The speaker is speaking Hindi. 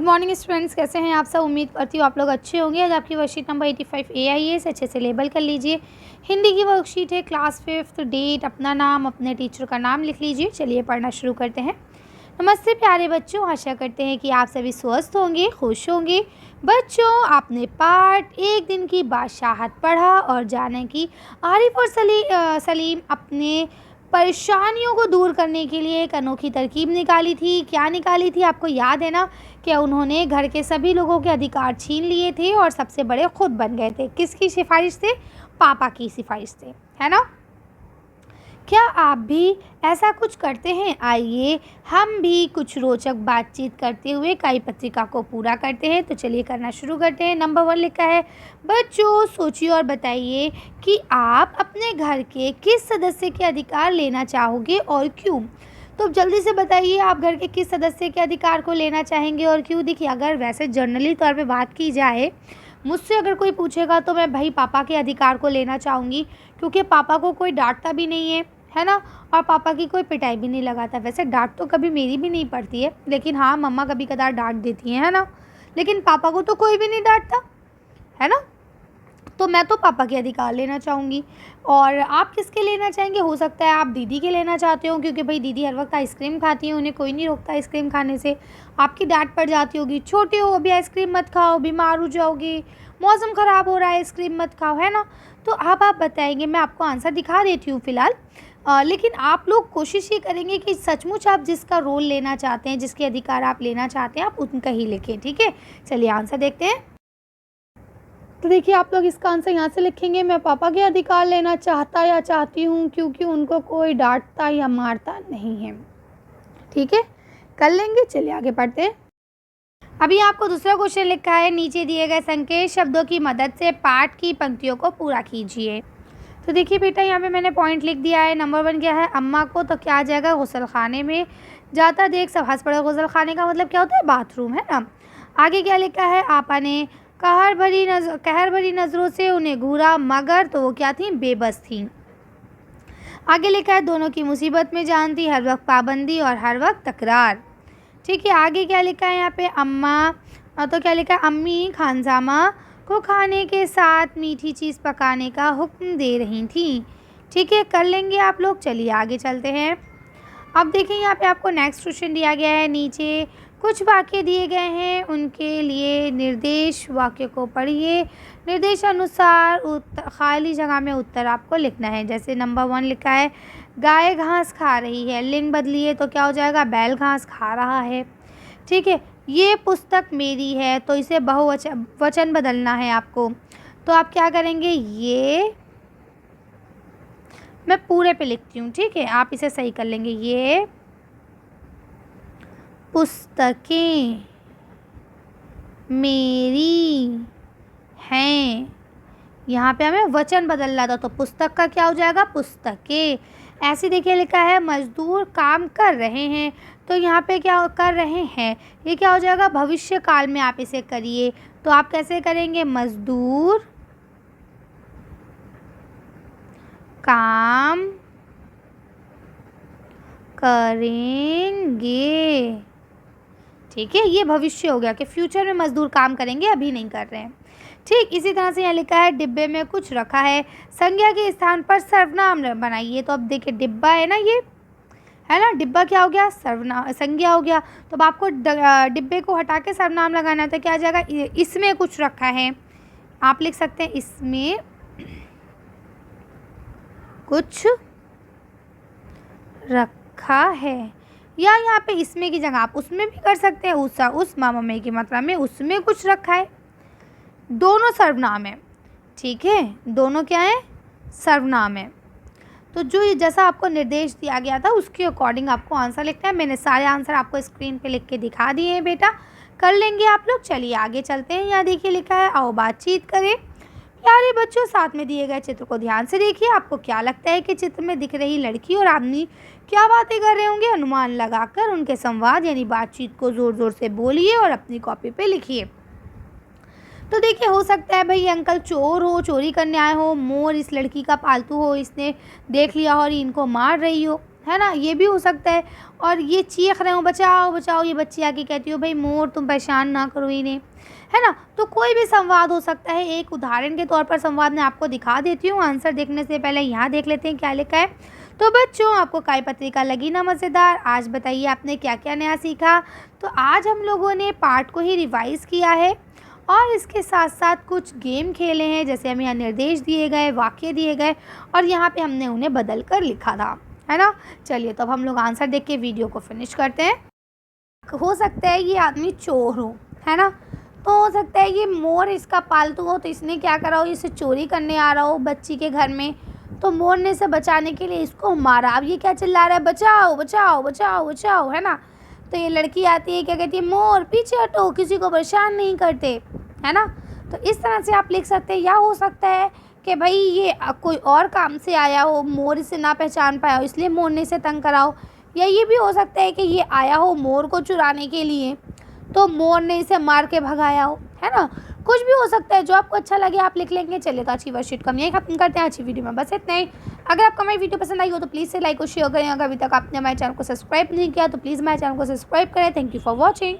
गुड मॉर्निंग स्टूडेंट्स, कैसे हैं आप सब। उम्मीद करती हूँ आप लोग अच्छे होंगे। आज आपकी वर्कशीट नंबर 85 AIS अच्छे से लेबल कर लीजिए। हिंदी की वर्कशीट है, क्लास 5th, डेट, अपना नाम, अपने टीचर का नाम लिख लीजिए। चलिए पढ़ना शुरू करते हैं। नमस्ते प्यारे बच्चों, आशा करते हैं कि आप सभी स्वस्थ होंगे, खुश होंगे। बच्चों, आपने पाठ एक दिन की बादशाहत पढ़ा और जाने की आरिफ और सलीम अपने परेशानियों को दूर करने के लिए एक अनोखी तरकीब निकाली थी। क्या निकाली थी आपको याद है ना, कि उन्होंने घर के सभी लोगों के अधिकार छीन लिए थे और सबसे बड़े खुद बन गए थे। किसकी सिफारिश से? पापा की सिफारिश से, है ना। क्या आप भी ऐसा कुछ करते हैं? आइए हम भी कुछ रोचक बातचीत करते हुए कई पत्रिका को पूरा करते हैं। तो चलिए करना शुरू करते हैं। नंबर 1 लिखा है, बच्चों सोचिए और बताइए कि आप अपने घर के किस सदस्य के अधिकार लेना चाहोगे और क्यों। तो जल्दी से बताइए, आप घर के किस सदस्य के अधिकार को लेना चाहेंगे और क्यों। देखिए, अगर वैसे जनरली तौर पे बात की जाए, मुझसे अगर कोई पूछेगा तो मैं भाई पापा के अधिकार को लेना चाहूँगी, क्योंकि पापा को कोई डांटता भी नहीं है ना, और पापा की कोई पिटाई भी नहीं लगाता। वैसे डांट तो कभी मेरी भी नहीं पड़ती है, लेकिन हाँ मम्मा कभी कदार डांट देती हैं, है ना। लेकिन पापा को तो कोई भी नहीं डांटता, है ना। तो मैं तो पापा के अधिकार लेना चाहूँगी। और आप किसके लेना चाहेंगे? हो सकता है आप दीदी के लेना चाहते हो, क्योंकि भाई दीदी हर वक्त आइसक्रीम खाती हैं, उन्हें कोई नहीं रोकता आइसक्रीम खाने से। आपकी डांट पड़ जाती होगी, छोटे हो अभी आइसक्रीम मत खाओ, बीमार हो जाओगे, मौसम ख़राब हो रहा है, आइसक्रीम मत खाओ, है ना। तो आप बताएंगे, मैं आपको आंसर दिखा देती हूँ फ़िलहाल। लेकिन आप लोग कोशिश ये करेंगे कि सचमुच आप जिसका रोल लेना चाहते हैं, जिसके अधिकार आप लेना चाहते हैं, आप उनका ही लिखें, ठीक है। चलिए आंसर देखते हैं। तो देखिए, आप लोग इसका आंसर यहाँ से लिखेंगे, मैं पापा के अधिकार लेना चाहता या चाहती हूँ क्योंकि उनको कोई डांटता या मारता नहीं है, ठीक है। कर लेंगे। चलिए आगे पढ़ते हैं। अभी आपको दूसरा क्वेश्चन लिखा है, नीचे दिए गए संकेत शब्दों की मदद से पाठ की पंक्तियों को पूरा कीजिए। तो देखिए बेटा, यहाँ पे मैंने पॉइंट लिख दिया है। नंबर 1 क्या है, अम्मा को, तो क्या आ जाएगा, गुसल खाने में जाता देख सब हंस पड़े। गुसल खाने का मतलब क्या होता है? बाथरूम, है ना। आगे क्या लिखा है, आपा ने कहर भरी नज़रों से उन्हें घूरा, मगर तो वो क्या थी? बेबस थी। आगे लिखा है, दोनों की मुसीबत में जान थी, हर वक्त पाबंदी और हर वक्त तकरार, ठीक है। आगे क्या लिखा है यहाँ पे, अम्मा, तो क्या लिखा है, अम्मी खानसामा को खाने के साथ मीठी चीज़ पकाने का हुक्म दे रही थी, ठीक है। कर लेंगे आप लोग। चलिए आगे चलते हैं। अब देखिए, यहाँ पे आपको नेक्स्ट क्वेश्चन दिया गया है। नीचे कुछ वाक्य दिए गए हैं, उनके लिए निर्देश वाक्य को पढ़िए। निर्देशानुसार खाली जगह में उत्तर आपको लिखना है। जैसे नंबर 1 लिखा है, गाय घास खा रही है, लिंग बदलिए तो क्या हो जाएगा? बैल घास खा रहा है, ठीक है। ये पुस्तक मेरी है, तो इसे वचन बदलना है आपको। तो आप क्या करेंगे, ये मैं पूरे पे लिखती हूँ, ठीक है, आप इसे सही कर लेंगे। ये पुस्तकें मेरी हैं। यहाँ पे हमें वचन बदलना था, तो पुस्तक का क्या हो जाएगा? पुस्तकें। ऐसे देखिए लिखा है, मजदूर काम कर रहे हैं, तो यहाँ पे क्या कर रहे हैं, ये क्या हो जाएगा? भविष्य काल में आप इसे करिए। तो आप कैसे करेंगे? मजदूर काम करेंगे, ठीक है। ये भविष्य हो गया कि फ्यूचर में मजदूर काम करेंगे, अभी नहीं कर रहे हैं, ठीक। इसी तरह से यहाँ लिखा है, डिब्बे में कुछ रखा है, संज्ञा के स्थान पर सर्वनाम बनाइए। तो अब देखिए, डिब्बा है ना, ये है ना, डिब्बा क्या हो गया? संज्ञा हो गया। तो अब आपको डिब्बे को हटा के सर्वनाम लगाना है, तो क्या आ जाएगा? इसमें कुछ रखा है, आप लिख सकते हैं इसमें कुछ रखा है, या यहाँ पे इसमें की जगह आप उसमें भी कर सकते हैं। उस मामा की मात्रा में उसमें कुछ रखा है। दोनों सर्वनाम है, ठीक है, दोनों क्या है? सर्वनाम है। तो जो जैसा आपको निर्देश दिया गया था उसके अकॉर्डिंग आपको आंसर लिखना है। मैंने सारे आंसर आपको स्क्रीन पे लिख के दिखा दिए हैं बेटा, कर लेंगे आप लोग। चलिए आगे चलते हैं। यहाँ देखिए लिखा है, आओ बातचीत करें। प्यारे बच्चों, साथ में दिए गए चित्र को ध्यान से देखिए। आपको क्या लगता है कि चित्र में दिख रही लड़की और आदमी क्या बातें कर रहे होंगे? अनुमान लगाकर उनके संवाद यानी बातचीत को ज़ोर ज़ोर से बोलिए और अपनी कॉपी पे लिखिए। तो देखिए, हो सकता है भाई अंकल चोर हो, चोरी करने आए हो, मोर इस लड़की का पालतू हो, इसने देख लिया और इनको मार रही हो, है ना, ये भी हो सकता है। और ये चीख रहे हो बचाओ बचाओ, ये बच्ची आके कहती हो भाई मोर तुम परेशान ना करो इन्हें, है ना। तो कोई भी संवाद हो सकता है। एक उदाहरण के तौर पर संवाद मैं आपको दिखा देती हूँ। आंसर देखने से पहले यहाँ देख लेते हैं क्या लिखा है। तो बच्चों, आपको काय पत्रिका लगी ना मज़ेदार? आज बताइए आपने क्या क्या नया सीखा। तो आज हम लोगों ने पाठ को ही रिवाइज़ किया है और इसके साथ साथ कुछ गेम खेले हैं, जैसे हमें यहाँ निर्देश दिए गए, वाक्य दिए गए और यहाँ पे हमने उन्हें बदल कर लिखा था, है ना। चलिए तो अब हम लोग आंसर देख के वीडियो को फिनिश करते हैं। हो सकता है ये आदमी चोर हो, है ना। तो हो सकता है ये मोर इसका पालतू हो, तो इसने क्या करा हो, इसे चोरी करने आ रहा हो बच्ची के घर में। तो मोर ने इसे बचाने के लिए इसको मारा। अब ये क्या चिल्ला रहा है, बचाओ बचाओ बचाओ बचाओ, है ना। तो ये लड़की आती है, क्या कहती है, मोर पीछे हटो, किसी को परेशान नहीं करते, है ना। तो इस तरह से आप लिख सकते हैं। या हो सकता है कि भाई ये कोई और काम से आया हो, मोर इसे ना पहचान पाया हो, इसलिए मोर ने इसे तंग करा हो। या ये भी हो सकता है कि ये आया हो मोर को चुराने के लिए, तो मोर ने इसे मार के भगाया हो, है ना। कुछ भी हो सकता है, जो आपको अच्छा लगे आप लिख लेंगे। चलिए तो आज की वर्कशीट को हम यहीं खत्म करते हैं। अच्छी वीडियो में बस इतना ही। अगर आपको हमारी वीडियो पसंद आई हो तो प्लीज़ से लाइक और शेयर करें। अगर अभी तक आपने हमारे चैनल को सब्सक्राइब नहीं किया तो प्लीज़ हमारे चैनल को सब्सक्राइब करें। Thank you for watching.